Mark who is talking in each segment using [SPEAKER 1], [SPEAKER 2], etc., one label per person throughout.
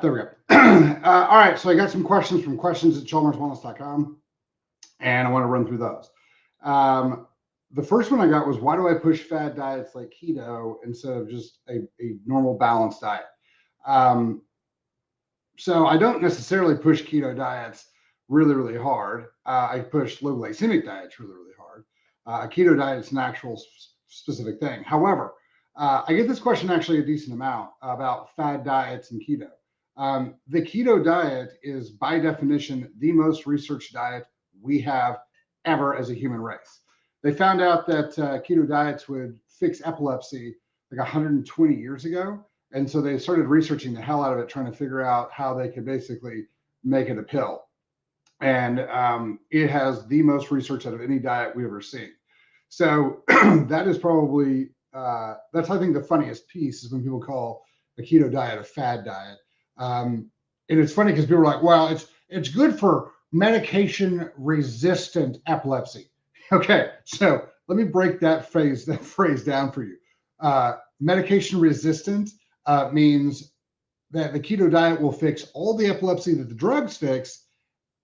[SPEAKER 1] There we go. All right, so I got some questions from questions@chalmerswellness.com, and I want to run through those. The first one I got was, why do I push fad diets like keto instead of just a normal balanced diet? So I don't necessarily push keto diets really, really hard. I push low glycemic diets really, really hard. A keto diet is an actual specific thing. However, I get this question actually a decent amount about fad diets and keto. The keto diet is by definition the most researched diet we have ever as a human race. They found out that keto diets would fix epilepsy like 120 years ago. And so they started researching the hell out of it, trying to figure out how they could basically make it a pill. And it has the most research out of any diet we've ever seen. So that is probably, that's I think the funniest piece is when people call a keto diet a fad diet. And it's funny because people are like, well, it's good for medication resistant epilepsy. Okay, so let me break that phrase down for you. Medication resistant means that the keto diet will fix all the epilepsy that the drugs fix,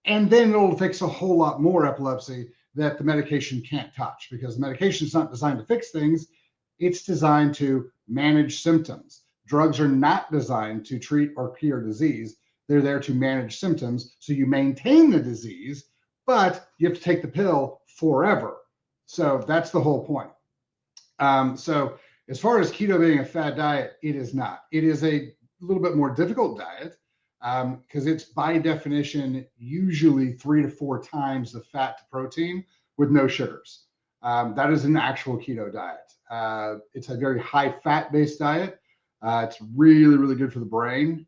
[SPEAKER 1] and then it'll fix a whole lot more epilepsy that the medication can't touch, because the medication is not designed to fix things. It's designed to manage symptoms. Drugs are not designed to treat or cure disease. They're there to manage symptoms. So you maintain the disease, but you have to take the pill forever. So that's the whole point. So as far as keto being a fad diet, it is not. It is a little bit more difficult diet because it's by definition usually 3 to 4 times the fat to protein with no sugars. That is an actual keto diet. It's a very high fat based diet. It's really, really good for the brain.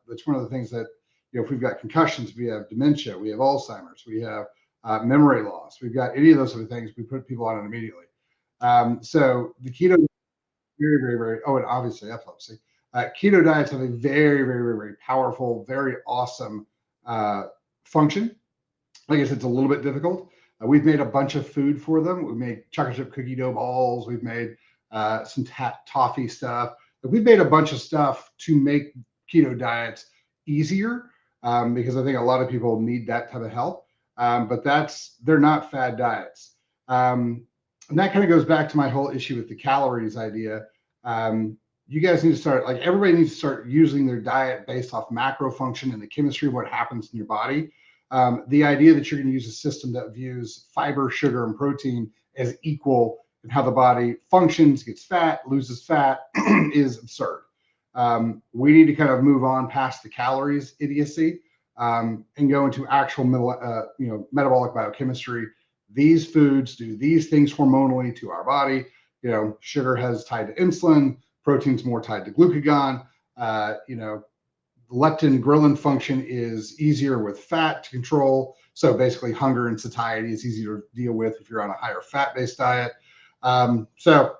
[SPEAKER 1] It's one of the things that, if we've got concussions, we have dementia, we have Alzheimer's, we have memory loss, we've got any of those sort of things, we put people on it immediately. So the keto, very, very, very, and obviously epilepsy. Keto diets have a very, very, very, very powerful, very awesome function. Like I said, it's a little bit difficult. We've made a bunch of food for them. We've made chocolate chip cookie dough balls. We've made some toffee stuff. We've made a bunch of stuff to make keto diets easier because I think a lot of people need that type of help. But they're not fad diets. And that kind of goes back to my whole issue with the calories idea. You guys need to start, like everybody needs to start using their diet based off macro function and the chemistry of what happens in your body. The idea that you're going to use a system that views fiber, sugar, and protein as equal in how the body functions, gets fat, loses fat is absurd. We need to kind of move on past the calories idiocy and go into actual metabolic biochemistry. These foods do these things hormonally to our body. Sugar has tied to insulin, protein's more tied to glucagon. Leptin ghrelin function is easier with fat to control. So basically hunger and satiety is easier to deal with if you're on a higher fat-based diet. So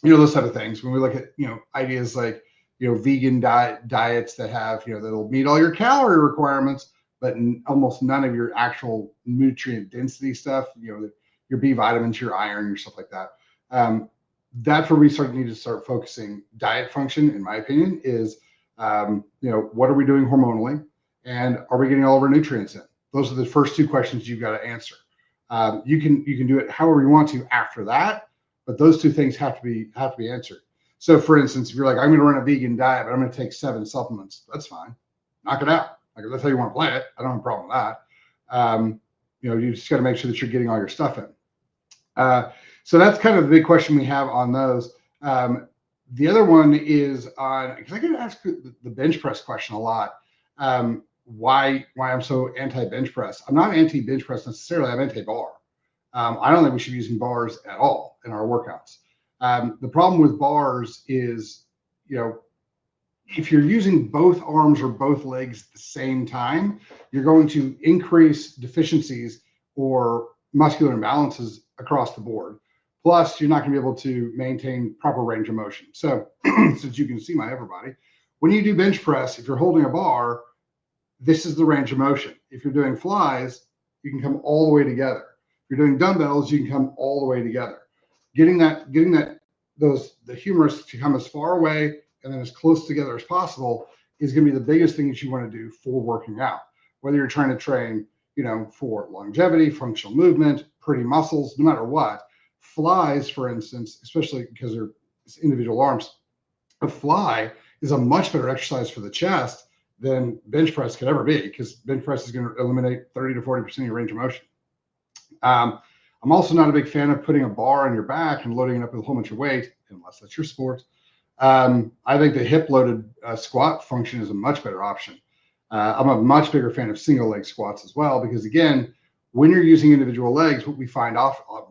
[SPEAKER 1] those type of things. When we look at, ideas like, vegan diets that have, that'll meet all your calorie requirements, but almost none of your actual nutrient density stuff, your B vitamins, your iron, your stuff like that. That's where we need to start focusing diet function, in my opinion, is, what are we doing hormonally, and are we getting all of our nutrients in? Those are the first 2 questions you've got to answer. You can do it however you want to after that, but those 2 things have to be answered. So for instance, if you're like, I'm going to run a vegan diet, but I'm going to take 7 supplements, that's fine. Knock it out. Like, that's how you want to play it. I don't have a problem with that. You just got to make sure that you're getting all your stuff in. So that's kind of the big question we have on those. The other one is on, because I get asked the bench press question a lot. Why I'm so anti-bench press. I'm not anti-bench press necessarily. I'm anti-bar. I don't think we should be using bars at all in our workouts. The problem with bars is, if you're using both arms or both legs at the same time, you're going to increase deficiencies or muscular imbalances across the board. Plus, you're not going to be able to maintain proper range of motion. So since you can see my upper body, when you do bench press, if you're holding a bar, this is the range of motion. If you're doing flies, you can come all the way together. If you're doing dumbbells, you can come all the way together. Getting the humerus to come as far away and then as close together as possible is going to be the biggest thing that you want to do for working out, whether you're trying to train, for longevity, functional movement, pretty muscles, no matter what. Flies, for instance, especially because they're individual arms, a fly is a much better exercise for the chest than bench press could ever be, because bench press is going to eliminate 30 to 40% of your range of motion. I'm also not a big fan of putting a bar on your back and loading it up with a whole bunch of weight, unless that's your sport. I think the hip loaded squat function is a much better option. I'm a much bigger fan of single leg squats as well, because again, when you're using individual legs, what we find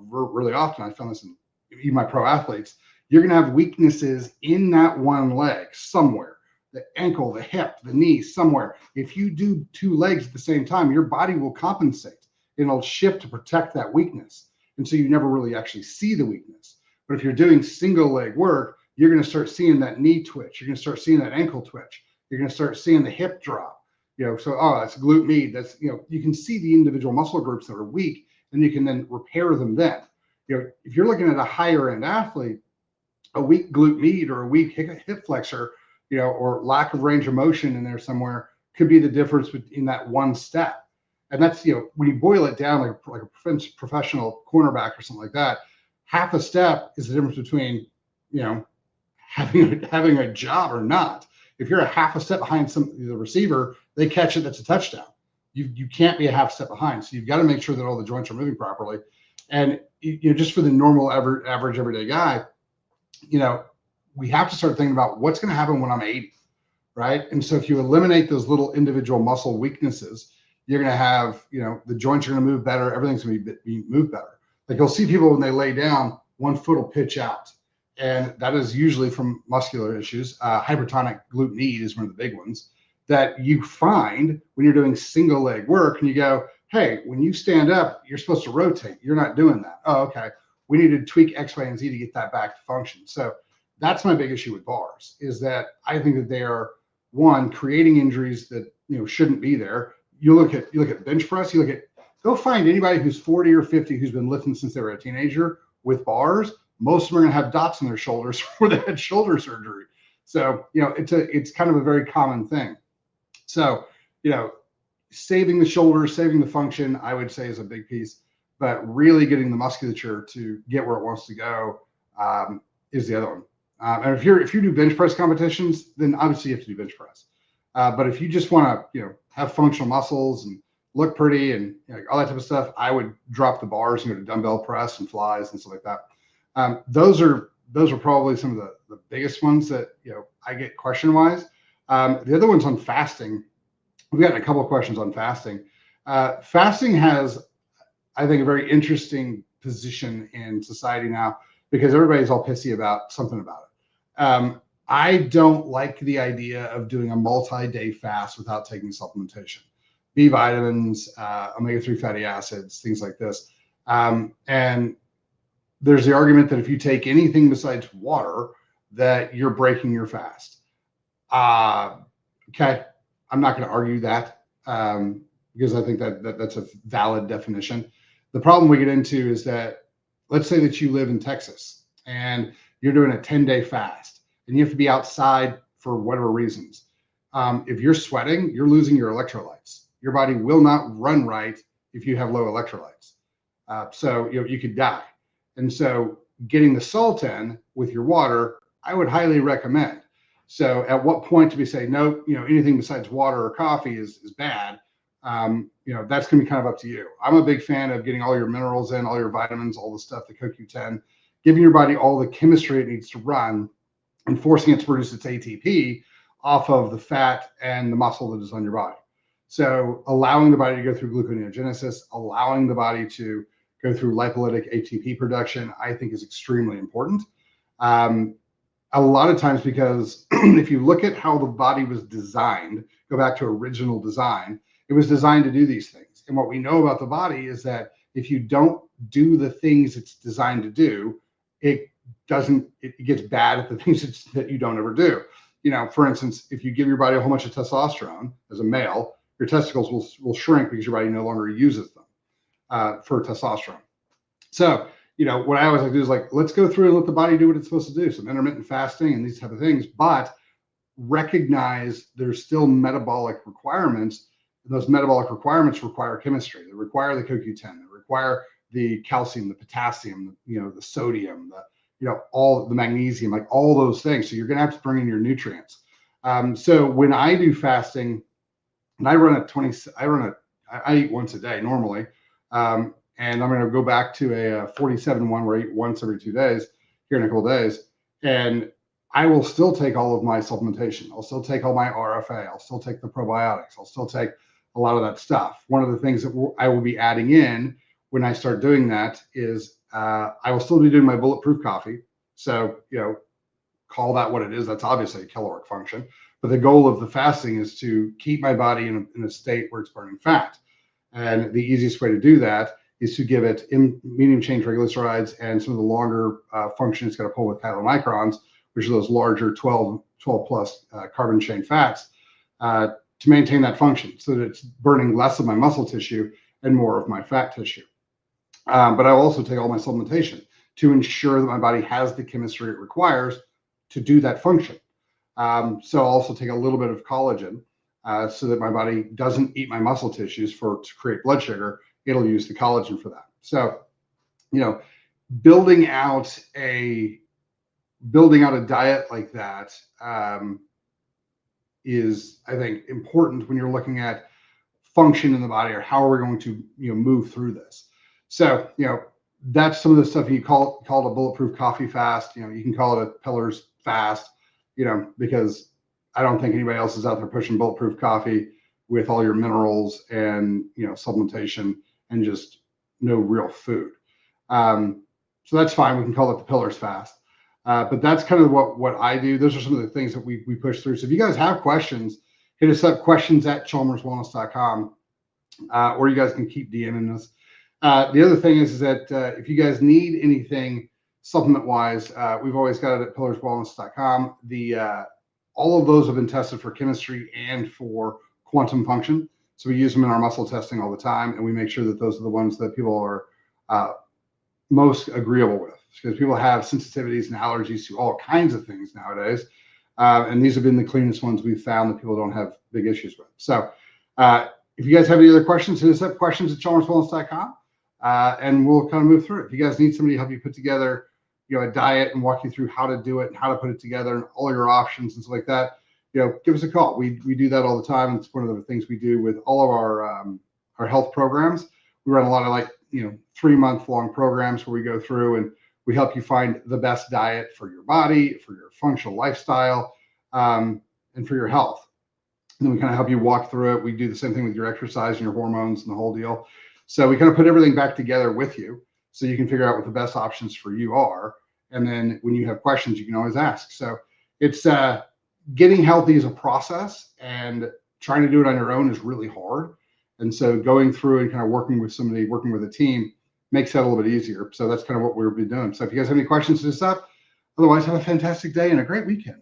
[SPEAKER 1] really often, I found this in even my pro athletes, you're going to have weaknesses in that one leg somewhere, the ankle, the hip, the knee, somewhere. If you do two legs at the same time, your body will compensate and it'll shift to protect that weakness. And so you never really actually see the weakness. But if you're doing single leg work, you're going to start seeing that knee twitch. You're going to start seeing that ankle twitch. You're going to start seeing the hip drop. So, that's glute med. That's, you can see the individual muscle groups that are weak, and you can then repair them then. If you're looking at a higher end athlete, a weak glute med or a weak hip flexor, or lack of range of motion in there somewhere could be the difference in that one step. And that's, when you boil it down like a professional cornerback or something like that, half a step is the difference between, having a job or not. If you're a half a step behind the receiver, they catch it, that's a touchdown. You can't be a half step behind. So you've got to make sure that all the joints are moving properly. And just for the normal average everyday guy, we have to start thinking about what's going to happen when I'm 80, right? And so if you eliminate those little individual muscle weaknesses, you're going to have, the joints are going to move better. Everything's going to be moved better. Like you'll see people when they lay down, one foot will pitch out. And that is usually from muscular issues. Hypertonic glute med is one of the big ones that you find when you're doing single leg work, and you go, hey, when you stand up, you're supposed to rotate. You're not doing that. Oh, okay. We need to tweak X, Y, and Z to get that back to function. So that's my big issue with bars, is that I think that they are, one, creating injuries that shouldn't be there. You look at bench press. Go find anybody who's 40 or 50 who's been lifting since they were a teenager with bars. Most of them are going to have dots on their shoulders where they had shoulder surgery. So it's kind of a very common thing. So saving the shoulders, saving the function, I would say is a big piece. But really getting the musculature to get where it wants to go is the other one. And if you do bench press competitions, then obviously you have to do bench press. But if you just want to have functional muscles and look pretty and all that type of stuff, I would drop the bars and go to dumbbell press and flies and stuff like that. Those are probably some of the biggest ones that I get question wise. The other one's on fasting. We've gotten a couple of questions on fasting. Fasting has, I think, a very interesting position in society now, because everybody's all pissy about something about it. I don't like the idea of doing a multi-day fast without taking supplementation, B vitamins, omega-3 fatty acids, things like this. And there's the argument that if you take anything besides water, that you're breaking your fast. Okay, I'm not going to argue that because I think that's a valid definition. The problem we get into is that, let's say that you live in Texas and you're doing a 10-day fast and you have to be outside for whatever reasons. If you're sweating, you're losing your electrolytes. Your body will not run right if you have low electrolytes. So you could die. And so getting the salt in with your water, I would highly recommend. So at what point do we say, no, anything besides water or coffee is bad? That's going to be kind of up to you. I'm a big fan of getting all your minerals in, all your vitamins, all the stuff, the CoQ10, giving your body all the chemistry it needs to run and forcing it to produce its ATP off of the fat and the muscle that is on your body. So allowing the body to go through gluconeogenesis, allowing the body to go through lipolytic ATP production, I think is extremely important. A lot of times, because if you look at how the body was designed, go back to original design, it was designed to do these things. And what we know about the body is that if you don't do the things it's designed to do, it gets bad at the things that you don't ever do. For instance, if you give your body a whole bunch of testosterone as a male, your testicles will shrink because your body no longer uses them for testosterone. So, what I always like to do is let's go through and let the body do what it's supposed to do. Some intermittent fasting and these type of things, but recognize there's still metabolic requirements. And those metabolic requirements require chemistry. They require the CoQ10. They require the calcium, the potassium, the sodium, all the magnesium, like all those things. So you're going to have to bring in your nutrients. So when I do fasting, and I eat once a day normally. And I'm going to go back to a 47 one where I eat once every 2 days here in a couple days. And I will still take all of my supplementation. I'll still take all my RFA. I'll still take the probiotics. I'll still take a lot of that stuff. One of the things that I will be adding in when I start doing that is I will still be doing my bulletproof coffee. So, call that what it is. That's obviously a caloric function. But the goal of the fasting is to keep my body in a state where it's burning fat. And the easiest way to do that is to give it medium chain triglycerides and some of the longer function it's going to pull with chylomicrons, which are those larger 12 plus carbon chain fats, to maintain that function so that it's burning less of my muscle tissue and more of my fat tissue. But I will also take all my supplementation to ensure that my body has the chemistry it requires to do that function. So I'll also take a little bit of collagen so that my body doesn't eat my muscle tissues to create blood sugar. It'll use the collagen for that. So, building out a diet like that is, I think, important when you're looking at function in the body or how are we going to move through this. So, that's some of the stuff you call it a bulletproof coffee fast. You can call it a pillars fast, because I don't think anybody else is out there pushing bulletproof coffee with all your minerals and supplementation and just no real food. So that's fine. We can call it the pillars fast. But that's kind of what I do. Those are some of the things that we push through. So if you guys have questions, hit us up, questions@chalmerswellness.com, or you guys can keep DMing us. The other thing is that if you guys need anything supplement-wise, we've always got it at pillarswellness.com. All of those have been tested for chemistry and for quantum function. So we use them in our muscle testing all the time, and we make sure that those are the ones that people are most agreeable with, because people have sensitivities and allergies to all kinds of things nowadays. And these have been the cleanest ones we've found that people don't have big issues with. So if you guys have any other questions, hit us up, questions@chalmerswellness.com, and we'll kind of move through it. If you guys need somebody to help you put together a diet and walk you through how to do it and how to put it together and all your options and stuff like that, give us a call. We do that all the time. It's one of the things we do with all of our health programs. We run a lot of 3-month long programs where we go through and we help you find the best diet for your body, for your functional lifestyle, and for your health. And then we kind of help you walk through it. We do the same thing with your exercise and your hormones and the whole deal. So we kind of put everything back together with you so you can figure out what the best options for you are. And then when you have questions, you can always ask. So it's getting healthy is a process, and trying to do it on your own is really hard. And so going through and kind of working with a team makes that a little bit easier. So that's kind of what we'll be doing. So if you guys have any questions to this up, otherwise have a fantastic day and a great weekend.